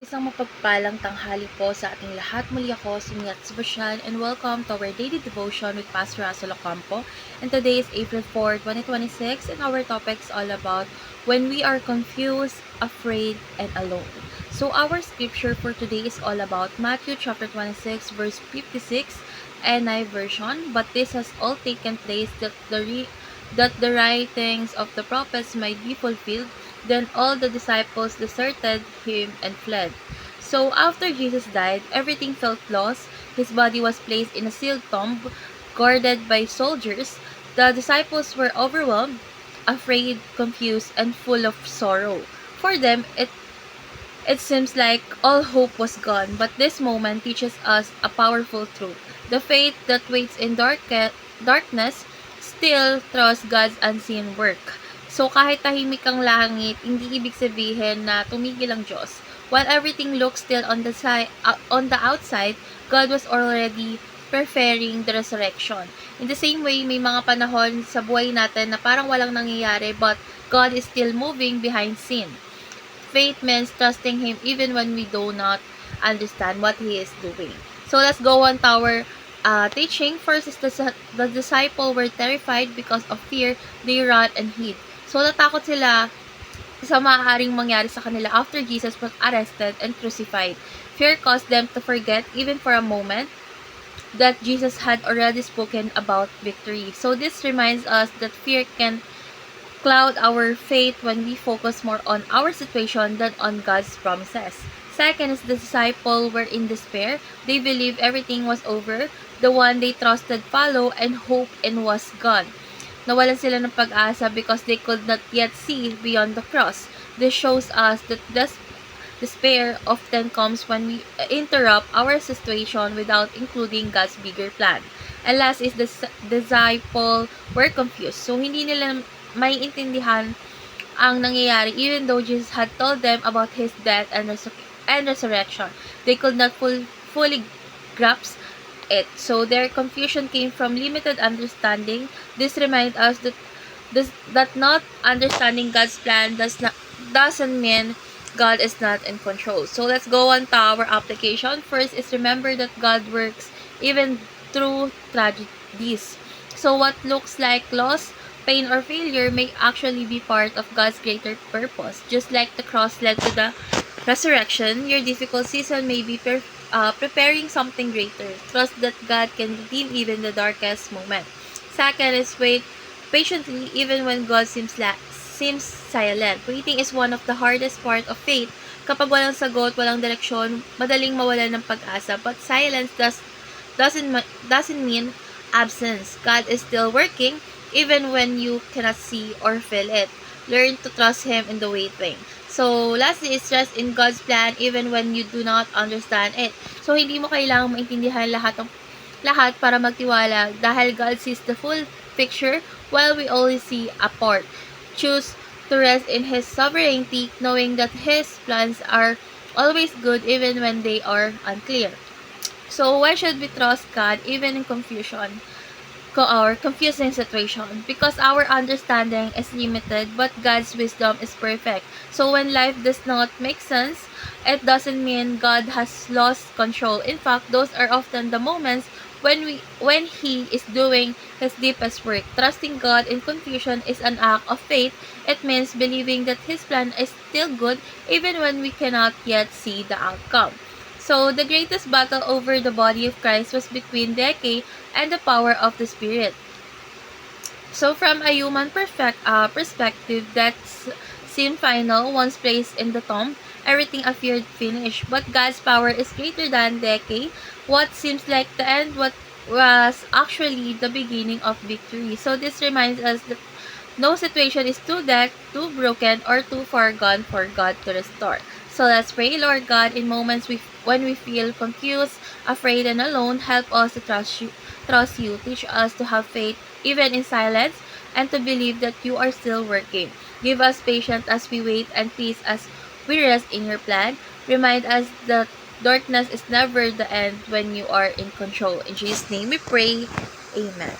Isang mapagpalang tanghali po sa ating lahat. Muli ako, si Miat Sebastian, and welcome to our daily devotion with Pastor Russell Ocampo. And today is April 4, 2026, and our topic is all about when we are confused, afraid, and alone. So our scripture for today is all about Matthew chapter 26, verse 56, NI version. But this has all taken place that the writings of the prophets might be fulfilled. Then all the disciples deserted him and fled. So after Jesus died, everything felt lost. His body was placed in a sealed tomb, guarded by soldiers. The disciples were overwhelmed, afraid, confused, and full of sorrow. For them, it seems like all hope was gone, but this moment teaches us a powerful truth. The faith that waits in darkness still trusts God's unseen work. So kahit tahimik ang langit, hindi ibig sabihin na tumigil ang Diyos. While everything looks still on the outside, God was already preparing the resurrection. In the same way, may mga panahon sa buhay natin na parang walang nangyayari, but God is still moving behind scene. Faith means trusting Him even when we do not understand what He is doing. So let's go on to our teaching. First is the disciple were terrified because of fear. They ran and hid. So natakot sila sa maaaring mangyari sa kanila after Jesus was arrested and crucified. Fear caused them to forget, even for a moment, that Jesus had already spoken about victory. So this reminds us that fear can cloud our faith when we focus more on our situation than on God's promises. Second is the disciple were in despair. They believed everything was over. The one they trusted followed and hope and was gone. Nawalan sila ng pag-asa because they could not yet see beyond the cross. This shows us that despair often comes when we interrupt our situation without including God's bigger plan. And last is the disciple were confused. So hindi nila may intindihan ang nangyayari even though Jesus had told them about His death and resurrection. They could not fully grasp it. So their confusion came from limited understanding. This reminds us that not understanding God's plan doesn't mean God is not in control. So let's go on to our application. First is remember that God works even through tragedies. So what looks like loss, pain, or failure may actually be part of God's greater purpose. Just like the cross led to the resurrection, your difficult season may be preparing something greater. Trust that God can redeem even the darkest moment. Second is wait patiently even when God seems silent. Waiting is one of the hardest part of faith. Kapag walang sagot, walang direksyon, madaling mawalan ng pag-asa. But silence doesn't mean absence. God is still working even when you cannot see or feel it. Learn to trust Him in the waiting. So, lastly is trust in God's plan even when you do not understand it. So, hindi mo kailangang maintindihan lahat para magtiwala dahil God sees the full picture while we only see a part. Choose to rest in His sovereignty, knowing that His plans are always good even when they are unclear. So, why should we trust God even in confusion? Or confusing situation, because our understanding is limited but God's wisdom is perfect. So when life does not make sense, it doesn't mean God has lost control. In fact, those are often the moments when He is doing His deepest work. Trusting God in confusion is an act of faith. It means believing that His plan is still good even when we cannot yet see the outcome. So, the greatest battle over the body of Christ was between decay and the power of the Spirit. So, from a human perspective, that seemed final once placed in the tomb. Everything appeared finished, but God's power is greater than decay. What seems like the end was actually the beginning of victory. So, this reminds us that no situation is too dark, too broken, or too far gone for God to restore. So let's pray, Lord God, in moments when we feel confused, afraid, and alone, help us to trust you. Teach us to have faith even in silence and to believe that you are still working. Give us patience as we wait and peace as we rest in your plan. Remind us that darkness is never the end when you are in control. In Jesus' name we pray. Amen.